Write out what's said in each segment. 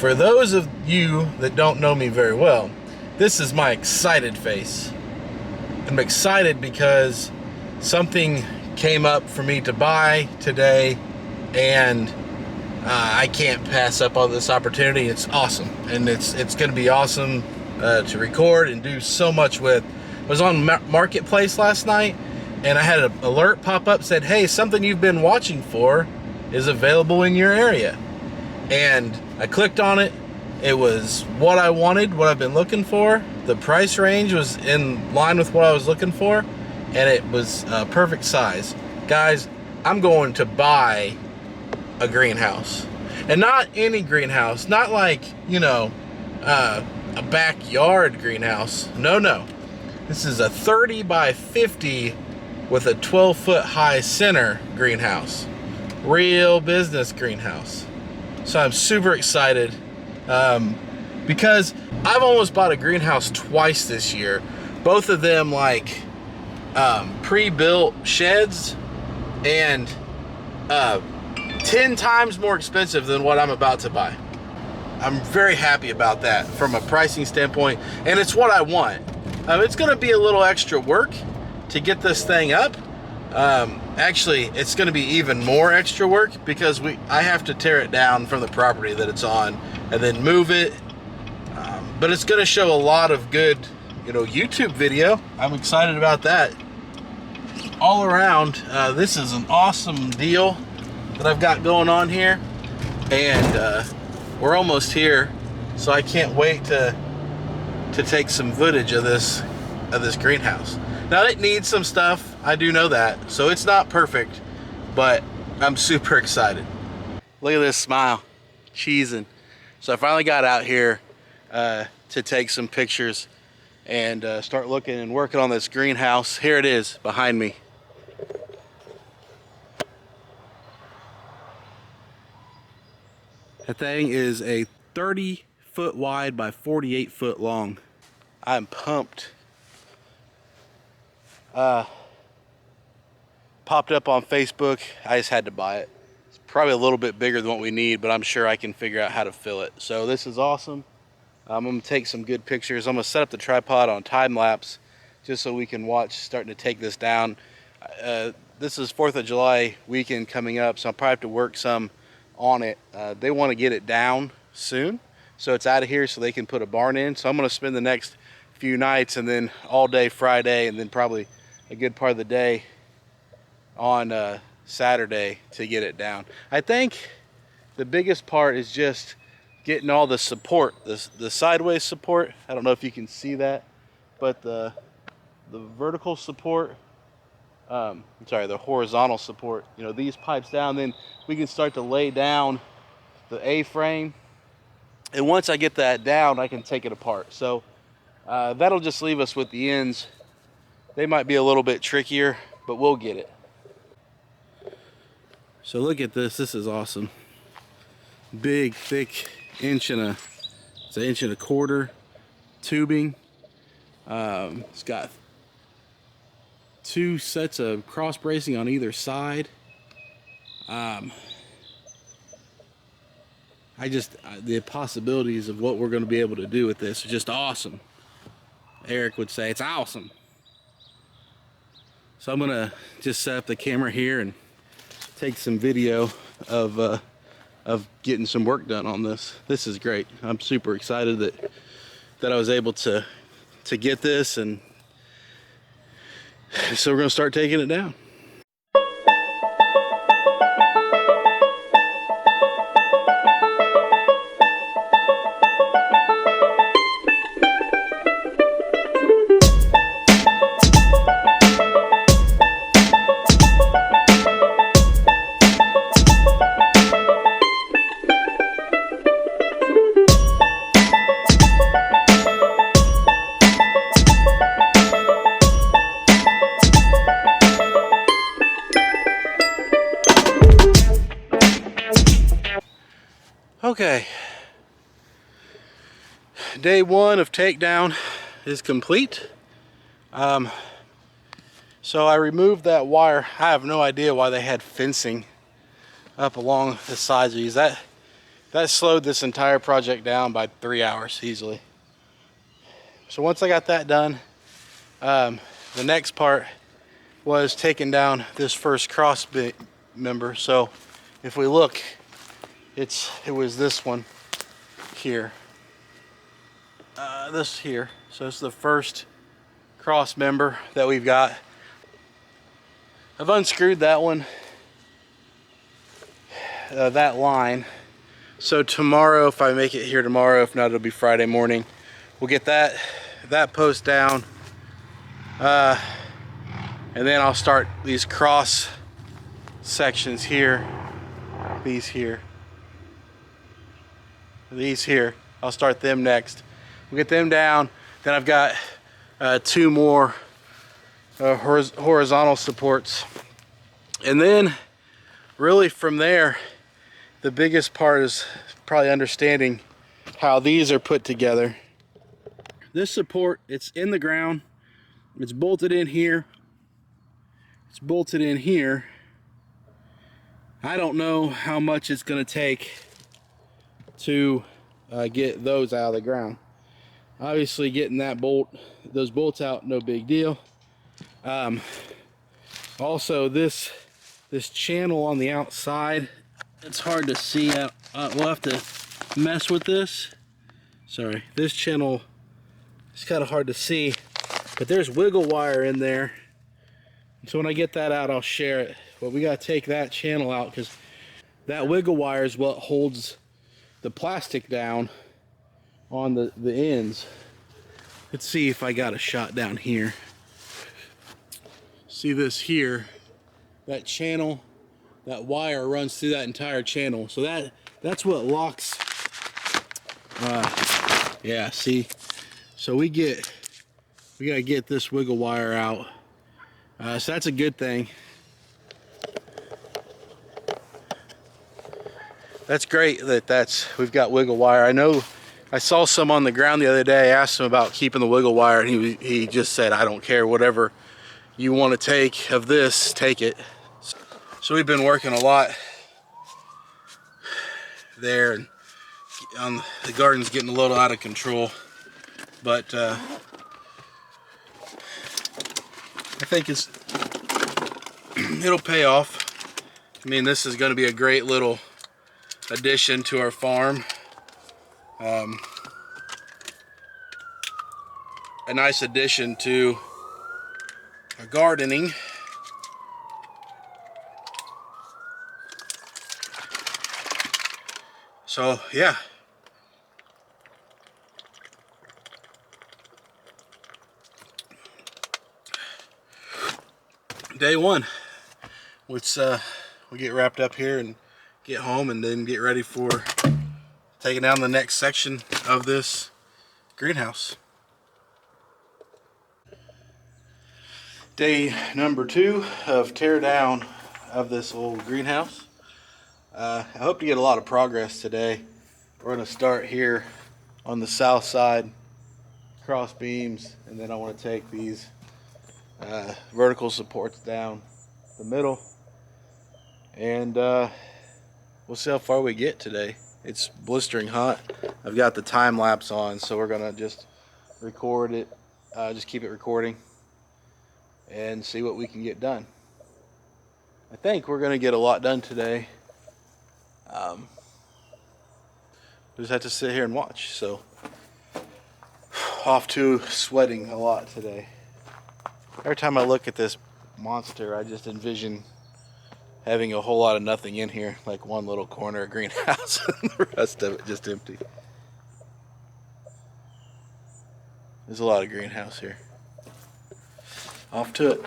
For those of you that don't know me very well, this is my excited face. I'm excited because something came up for me to buy today, and I can't pass up on this opportunity. It's awesome, and it's going to be awesome to record and do so much with. I was on Marketplace last night, and I had an alert pop up, said, hey, something you've been watching for is available in your area. And I clicked on it. It was what I wanted, what I've been looking for. The price range was in line with what I was looking for, and it was perfect size. Guys, I'm going to buy a greenhouse, and not any greenhouse, not like, you know, a backyard greenhouse. No. This is a 30 by 50 with a 12-foot high center greenhouse. Real business greenhouse. So I'm super excited because I've almost bought a greenhouse twice this year. Both of them like pre-built sheds, and 10 times more expensive than what I'm about to buy. I'm very happy about that from a pricing standpoint, and it's what I want. It's going to be a little extra work to get this thing up. Actually, it's going to be even more extra work because I have to tear it down from the property that it's on and then move it. But it's going to show a lot of good, you know, YouTube video. I'm excited about that. All around, this is an awesome deal that I've got going on here, and we're almost here, so I can't wait to take some footage of this greenhouse. Now it needs some stuff, I do know that, so it's not perfect, but I'm super excited. Look at this smile, cheesing. So I finally got out here to take some pictures and start looking and working on this greenhouse. Here it is behind me. That thing is a 30-foot wide by 48-foot long. I'm pumped. Popped up on Facebook. I just had to buy it. It's probably a little bit bigger than what we need, but I'm sure I can figure out how to fill it. So this is awesome. I'm gonna take some good pictures. I'm gonna set up the tripod on time lapse just so we can watch starting to take this down. This is 4th of July weekend coming up, so I'll probably have to work some on it. They want to get it down soon, so it's out of here so they can put a barn in. So I'm going to spend the next few nights and then all day Friday, and then probably a good part of the day on Saturday to get it down. I think the biggest part is just getting all the support, the sideways support. I don't know if you can see that, but the vertical support, the horizontal support, you know, these pipes down, then we can start to lay down the A-frame. And once I get that down, I can take it apart. So that'll just leave us with the ends. They might be a little bit trickier, but we'll get it. So look at this. This is awesome. Big, thick it's an 1.25 inch tubing. It's got 2 sets of cross bracing on either side. The possibilities of what we're going to be able to do with this are just awesome. Eric would say it's awesome. So I'm going to just set up the camera here and take some video of getting some work done on this. This is great. I'm super excited that I was able to get this, and so we're going to start taking it down. Okay, day 1 of takedown is complete. So I removed that wire. I have no idea why they had fencing up along the sides of these. That slowed this entire project down by 3 hours easily. So once I got that done, the next part was taking down this first cross member. So if we look, it was this one here. This here. So it's the first cross member that we've got. I've unscrewed that one, that line. So tomorrow, if I make it here tomorrow, if not, it'll be Friday morning. We'll get that post down, and then I'll start these cross sections here. These here. I'll start them next. We'll get them down. Then I've got 2 more horizontal supports, and then really from there, the biggest part is probably understanding how these are put together. This support, it's in the ground, it's bolted in here, it's bolted in here. I don't know how much it's going to take to get those out of the ground. Obviously getting those bolts out, no big deal. Also this channel on the outside, it's hard to see. We'll have to mess with this. Sorry, this channel is kind of hard to see, but there's wiggle wire in there. So when I get that out, I'll share it. But we got to take that channel out because that wiggle wire is what holds the plastic down on the ends. Let's see if I got a shot down here. See this here? That channel, that wire runs through that entire channel. So that's what locks. Yeah, see? So we gotta get this wiggle wire out. So that's a good thing. That's great that we've got wiggle wire. I know I saw some on the ground the other day. I asked him about keeping the wiggle wire, and he just said, I don't care, whatever you want to take of this, take it. So we've been working a lot there, and the garden's getting a little out of control, but I think it'll pay off. I mean, this is going to be a great little addition to our farm. A nice addition to our gardening. So yeah, day one. Let's we get wrapped up here and get home, and then get ready for taking down the next section of this greenhouse. Day number 2 of tear down of this old greenhouse. I hope to get a lot of progress today. We're going to start here on the south side, cross beams, and then I want to take these vertical supports down the middle, and we'll see how far we get today. It's blistering hot. I've got the time lapse on, so we're gonna just record it, just keep it recording and see what we can get done. I think we're gonna get a lot done today. We just have to sit here and watch. So off to sweating a lot today. Every time I look at this monster, I just envision having a whole lot of nothing in here, like one little corner of greenhouse and the rest of it just empty. There's a lot of greenhouse here. Off to it.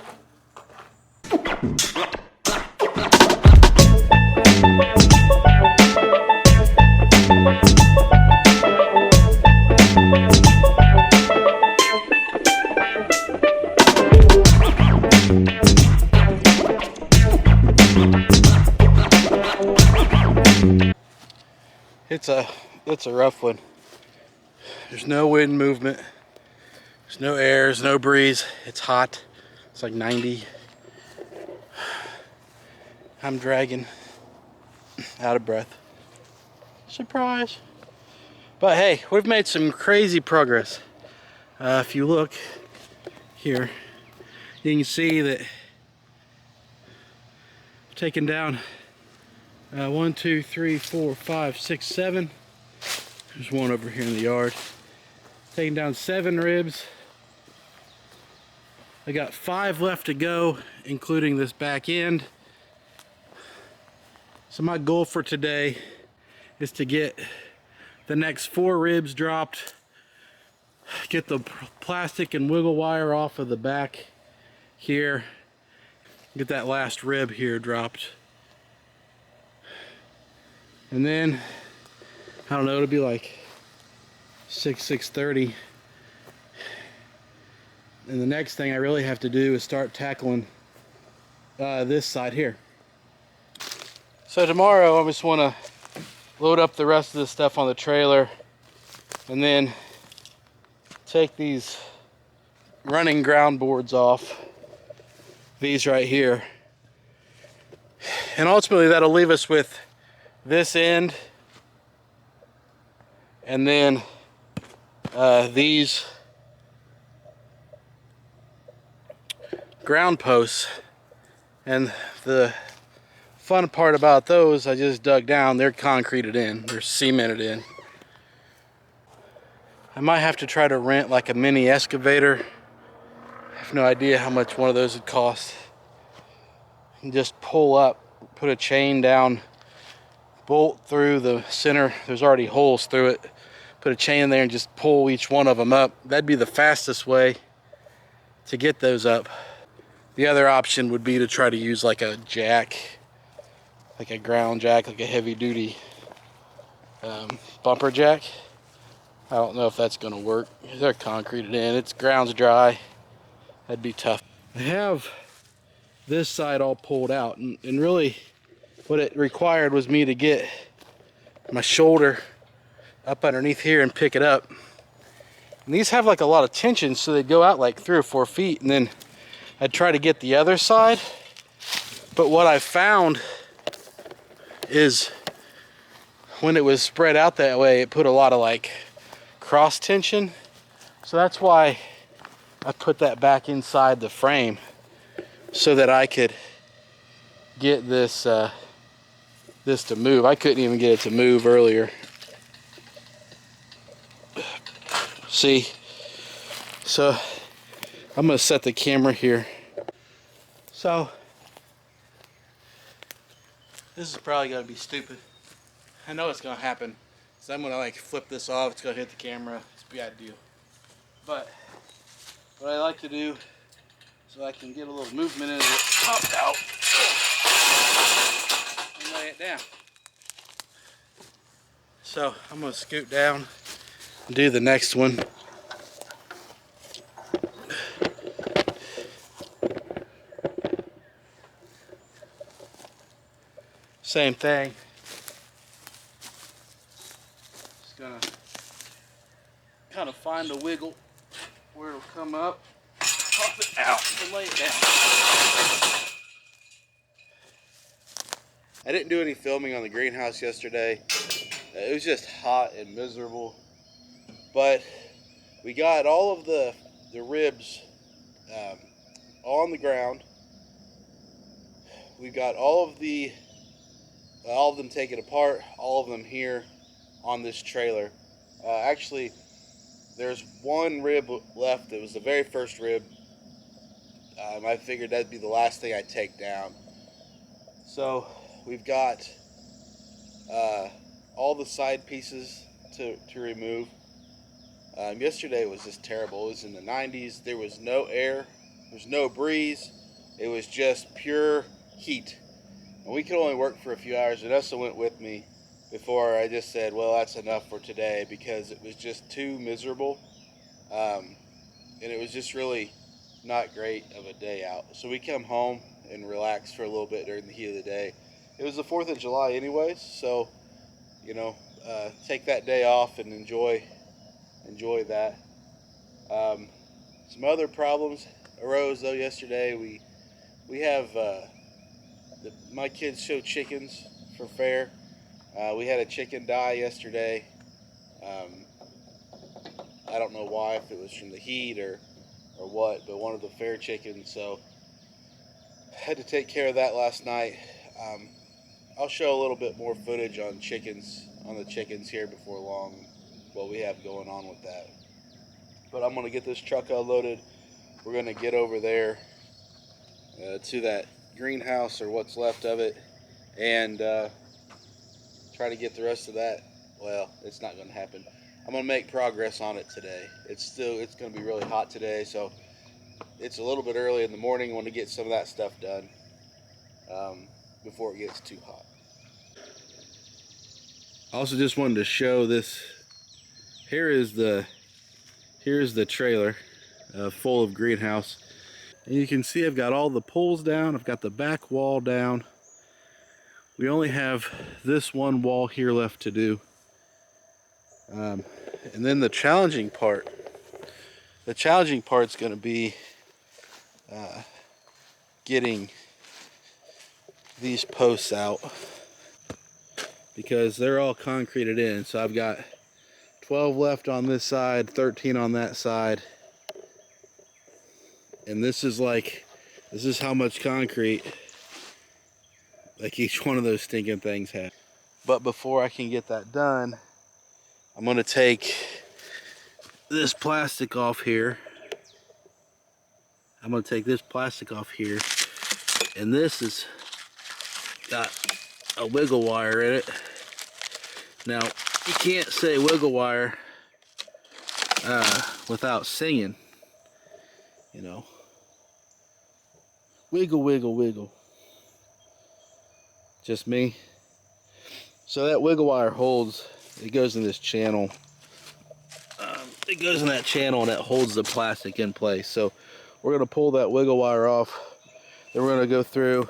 It's a rough one. There's no wind movement. There's no air, there's no breeze. It's hot. It's like 90. I'm dragging, out of breath. Surprise. But hey, we've made some crazy progress. If you look here, you can see that I've taken down 1, 2, 3, 4, 5, 6, 7. There's one over here in the yard. Taking down 7 ribs. I got 5 left to go, including this back end. So my goal for today is to get the next 4 ribs dropped, get the plastic and wiggle wire off of the back here, get that last rib here dropped. And then, I don't know, it'll be like 6:30. And the next thing I really have to do is start tackling this side here. So tomorrow I just want to load up the rest of this stuff on the trailer and then take these running ground boards off, these right here. And ultimately that'll leave us with this end and then these ground posts. And the fun part about those, I just dug down, they're concreted in, they're cemented in. I might have to try to rent like a mini excavator. I have no idea how much one of those would cost. And just pull up, put a chain down, bolt through the center, there's already holes through it, put a chain in there and just pull each one of them up. That'd be the fastest way to get those up. The other option would be to try to use like a jack, like a ground jack, like a heavy duty bumper jack. I don't know if that's gonna work. They're concreted in, it's ground's dry. That'd be tough. I have this side all pulled out and really what it required was me to get my shoulder up underneath here and pick it up. And these have like a lot of tension, so they go out like 3 or 4 feet, and then I'd try to get the other side. But what I found is when it was spread out that way, it put a lot of like cross tension. So that's why I put that back inside the frame so that I could get this this to move. I couldn't even get it to move earlier. See? So I'm gonna set the camera here. So this is probably gonna be stupid. I know it's gonna happen. So I'm gonna like flip this off, it's gonna hit the camera, it's a bad deal. But what I like to do so I can get a little movement in it, pop out and lay it down. So I'm gonna scoot down and do the next one. Same thing. Just gonna kind of find a wiggle where it'll come up, pop it out, and lay it down. I didn't do any filming on the greenhouse yesterday. It was just hot and miserable. But we got all of the ribs on the ground. We got all of them taken apart, all of them here on this trailer. Actually, there's one rib left. It was the very first rib. I figured that'd be the last thing I'd take down. So we've got all the side pieces to remove. Yesterday was just terrible. It was in the 90s. There was no air. There was no breeze. It was just pure heat. And we could only work for a few hours. Vanessa went with me before I just said, well, that's enough for today, because it was just too miserable. And it was just really not great of a day out. So we come home and relax for a little bit during the heat of the day. It was the 4th of July anyways, so, you know, take that day off and enjoy that. Some other problems arose though yesterday. We have my kids show chickens for fair, We had a chicken die yesterday. I don't know why, if it was from the heat or what, but one of the fair chickens, so I had to take care of that last night. Um, I'll show a little bit more footage on the chickens here before long, what we have going on with that. But I'm going to get this truck unloaded. We're going to get over there to that greenhouse, or what's left of it, and try to get the rest of that. Well, it's not going to happen. I'm going to make progress on it today. It's going to be really hot today, so it's a little bit early in the morning. I want to get some of that stuff done before it gets too hot. I also just wanted to show this. Here's the trailer full of greenhouse. And you can see I've got all the poles down. I've got the back wall down. We only have this one wall here left to do. And then the challenging part's going to be getting these posts out, because they're all concreted in. So I've got 12 left on this side, 13 on that side. And this is how much concrete like each one of those stinking things has. But before I can get that done, I'm gonna take this plastic off here. And this has got a wiggle wire in it. Now, you can't say wiggle wire without singing, you know. Wiggle, wiggle, wiggle. Just me. So that wiggle wire holds, it goes in this channel. It goes in that channel and it holds the plastic in place. So we're gonna pull that wiggle wire off. Then we're gonna go through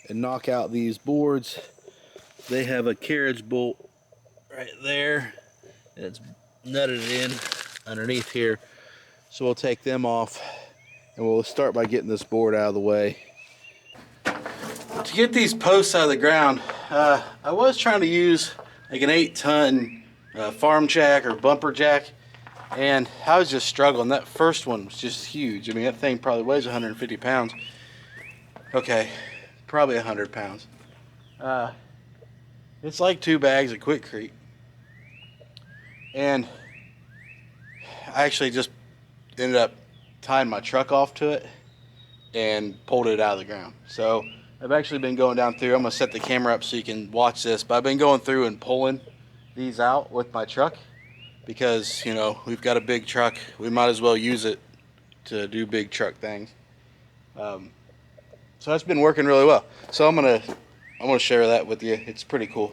and knock out these boards. They have a carriage bolt right there, and it's nutted in underneath here. So we'll take them off, and we'll start by getting this board out of the way. To get these posts out of the ground, I was trying to use like an 8-ton farm jack or bumper jack, and I was just struggling. That first one was just huge. I mean, that thing probably weighs 150 pounds. Okay, probably 100 pounds. It's like 2 bags of Quikrete. And I actually just ended up tying my truck off to it and pulled it out of the ground. So I've actually been going down through. I'm gonna set the camera up so you can watch this, but I've been going through and pulling these out with my truck, because, you know, we've got a big truck. We might as well use it to do big truck things. So that's been working really well. So I'm gonna share that with you. It's pretty cool.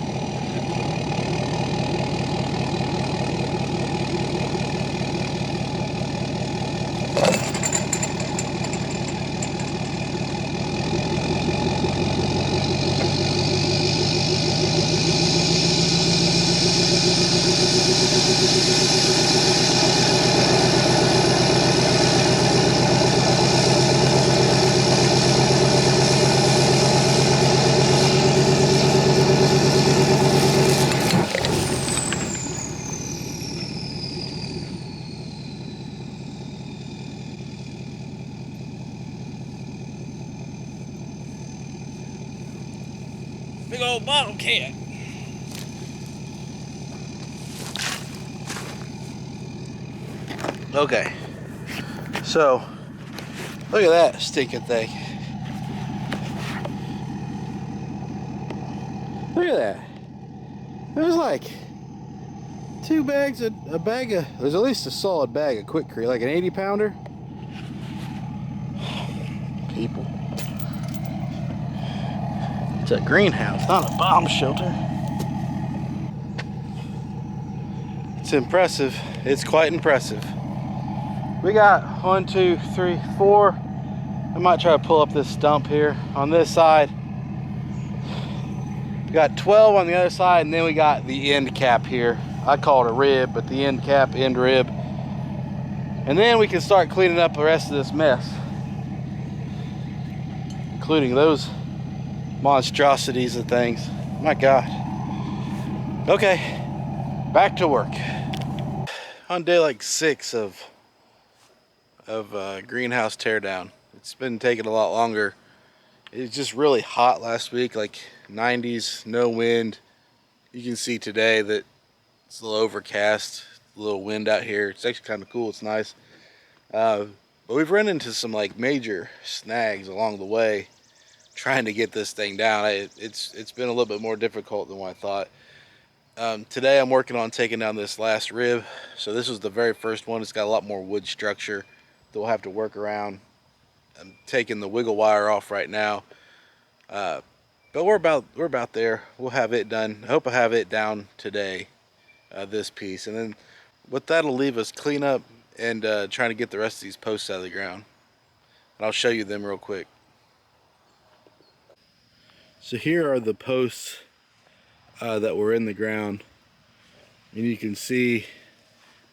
Big old bottle cat. Okay, so look at that stinking thing. Look at that. There's like 2 bags, a bag of, there's at least a solid bag of Quikrete, like an 80-pounder. People. It's a greenhouse, not a bomb shelter. It's impressive. It's quite impressive. We got 1, 2, 3, 4. I might try to pull up this stump here on this side. We got 12 on the other side, and then we got the end cap here. I call it a rib, but the end cap, end rib. And then we can start cleaning up the rest of this mess, including those monstrosities of things. My God. Okay, back to work. On day like 6 of greenhouse teardown. It's been taking a lot longer. It was just really hot last week, like 90s, no wind. You can see today that it's a little overcast, a little wind out here. It's actually kind of cool, it's nice. But we've run into some like major snags along the way trying to get this thing down. It's been a little bit more difficult than what I thought. Today I'm working on taking down this last rib. So this was the very first one. It's got a lot more wood structure that we'll have to work around. I'm taking the wiggle wire off right now. But we're about there. We'll have it done. I hope I have it down today, this piece. And then what that'll leave us clean up and trying to get the rest of these posts out of the ground. And I'll show you them real quick. So here are the posts that were in the ground, and you can see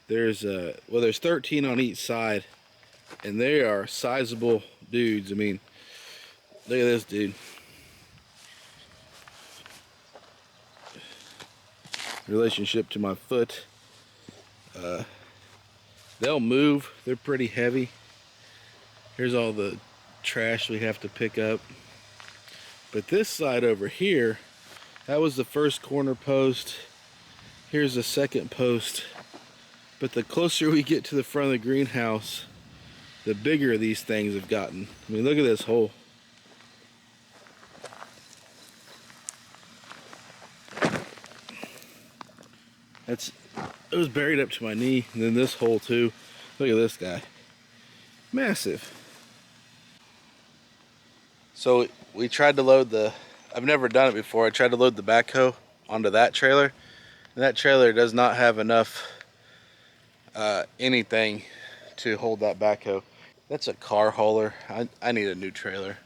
there's 13 on each side, and they are sizable dudes. I mean, look at this dude. Relationship to my foot. They'll move. They're pretty heavy. Here's all the trash we have to pick up. But this side over here, that was the first corner post. Here's the second post. But the closer we get to the front of the greenhouse, the bigger these things have gotten. I mean, look at this hole. It was buried up to my knee, and then this hole too. Look at this guy. Massive. So we tried to load I've never done it before. I tried to load the backhoe onto that trailer, and that trailer does not have enough anything to hold that backhoe. That's a car hauler. I need a new trailer.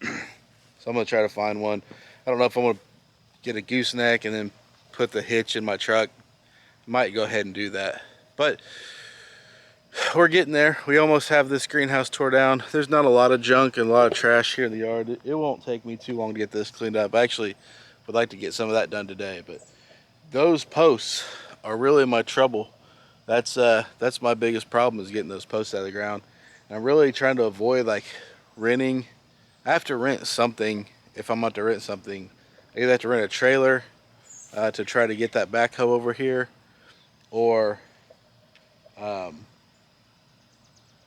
So I'm gonna try to find one. I don't know if I'm gonna get a gooseneck and then put the hitch in my truck. Might go ahead and do that, but we're getting there. We almost have this greenhouse tore down. There's not a lot of junk and a lot of trash here in the yard. It won't take me too long to get this cleaned up. I actually would like to get some of that done today, but those posts are really my trouble. That's my biggest problem, is getting those posts out of the ground. And I'm really trying to avoid like renting. I have to rent something. If I'm about to rent something, I either have to rent a trailer to try to get that backhoe over here, or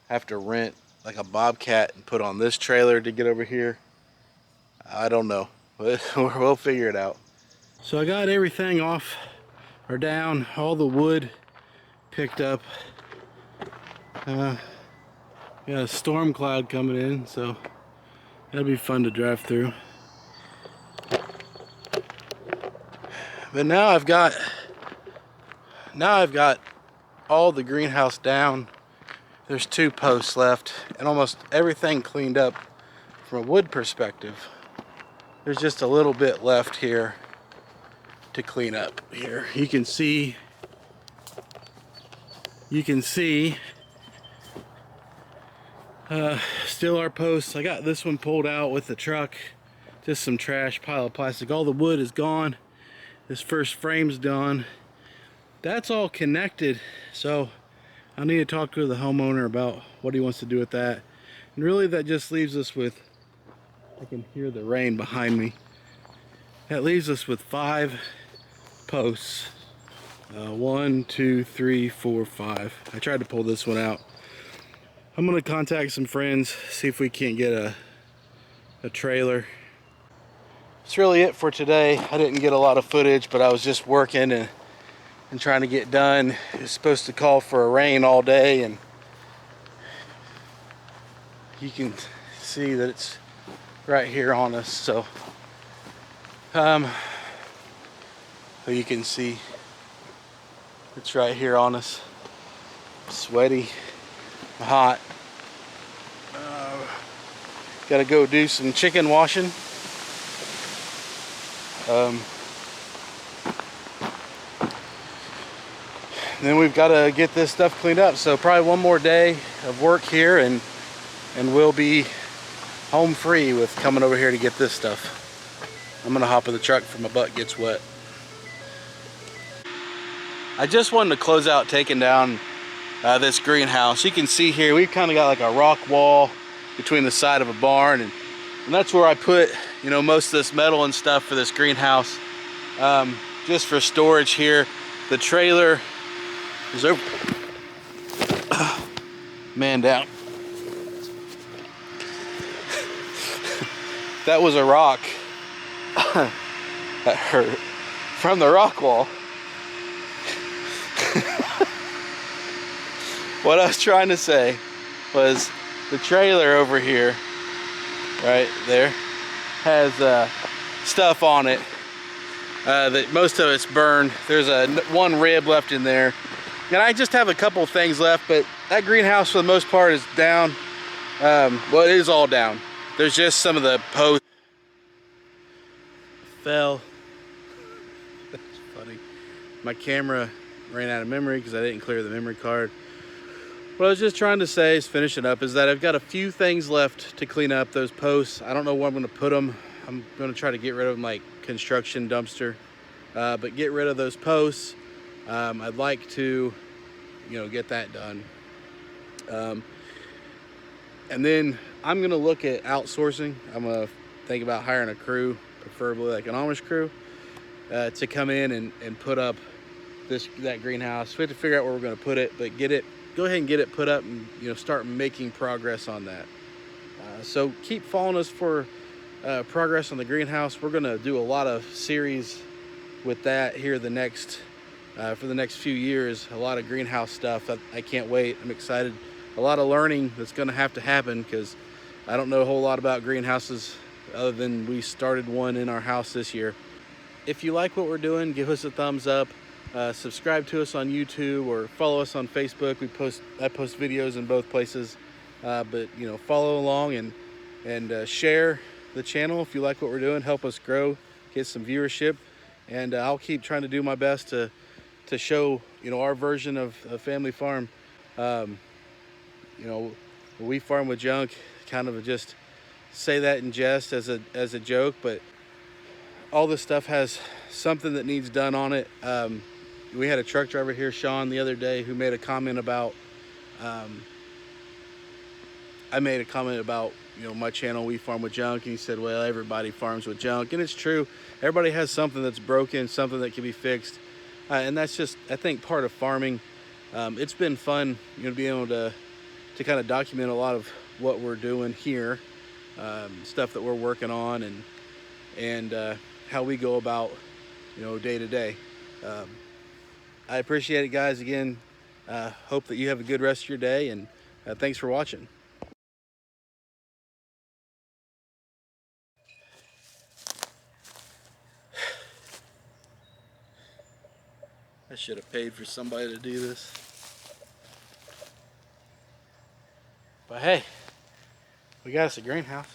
have to rent like a bobcat and put on this trailer to get over here. I don't know, but we'll figure it out. So I got everything off or down, all the wood picked up. Got a storm cloud coming in, so that'll be fun to drive through. But now I've got all the greenhouse down. There's 2 posts left and almost everything cleaned up from a wood perspective. There's just a little bit left here to clean up. Here you can see still our posts. I got this one pulled out with the truck. Just some trash, pile of plastic. All the wood is gone. This first frame's done. That's all connected, so I need to talk to the homeowner about what he wants to do with that. And really that just leaves us with, I can hear the rain behind me. That leaves us with 5 posts. 1, 2, 3, 4, 5. I tried to pull this one out. I'm gonna contact some friends, see if we can't get a trailer. That's really it for today. I didn't get a lot of footage, but I was just working and trying to get done. It's supposed to call for a rain all day, and you can see that it's right here on us. So you can see it's right here on us. Sweaty, hot. Gotta go do some chicken washing. Then we've got to get this stuff cleaned up. So probably one more day of work here, and we'll be home free with coming over here to get this stuff. I'm gonna hop in the truck before my butt gets wet. I just wanted to close out taking down this greenhouse. You can see here we've kind of got like a rock wall between the side of a barn, and that's where I put, you know, most of this metal and stuff for this greenhouse, just for storage here. The trailer is over. Man down. That was a rock that hurt from the rock wall. What I was trying to say was the trailer over here, right there, has stuff on it that most of it's burned. There's one rib left in there, and I just have a couple things left, but that greenhouse for the most part is down. Well, it is all down. There's just some of the posts fell. That's funny. My camera ran out of memory because I didn't clear the memory card. What I was just trying to say is, finishing up, is that I've got a few things left to clean up. Those posts, I don't know where I'm going to put them. I'm going to try to get rid of them like construction dumpster, but get rid of those posts. I'd like to, you know, get that done. And then I'm going to look at outsourcing. I'm going to think about hiring a crew, preferably like an Amish crew, to come in and put up that greenhouse. We have to figure out where we're going to put it, but go ahead and get it put up, and, you know, start making progress on that. So keep following us for progress on the greenhouse. We're going to do a lot of series with that here for the next few years. A lot of greenhouse stuff. I can't wait. I'm excited. A lot of learning that's going to have to happen, because I don't know a whole lot about greenhouses other than we started one in our house this year. If you like what we're doing, give us a thumbs up. Subscribe to us on YouTube or follow us on Facebook. I post videos in both places, but, you know, follow along and share the channel if you like what we're doing. Help us grow, get some viewership, and I'll keep trying to do my best to show, you know, our version of a family farm. You know, we farm with junk. Kind of just say that in jest as a joke, but all this stuff has something that needs done on it. We had a truck driver here, Sean, the other day, who made a comment about, I made a comment about, you know, my channel, We Farm with Junk, and he said, well, everybody farms with junk, and it's true. Everybody has something that's broken, something that can be fixed, and that's just, I think, part of farming. It's been fun, you know, being able to kind of document a lot of what we're doing here, stuff that we're working on, and how we go about, you know, day to day. I appreciate it, guys. Again, hope that you have a good rest of your day, and thanks for watching. I should have paid for somebody to do this. But hey, we got us a greenhouse.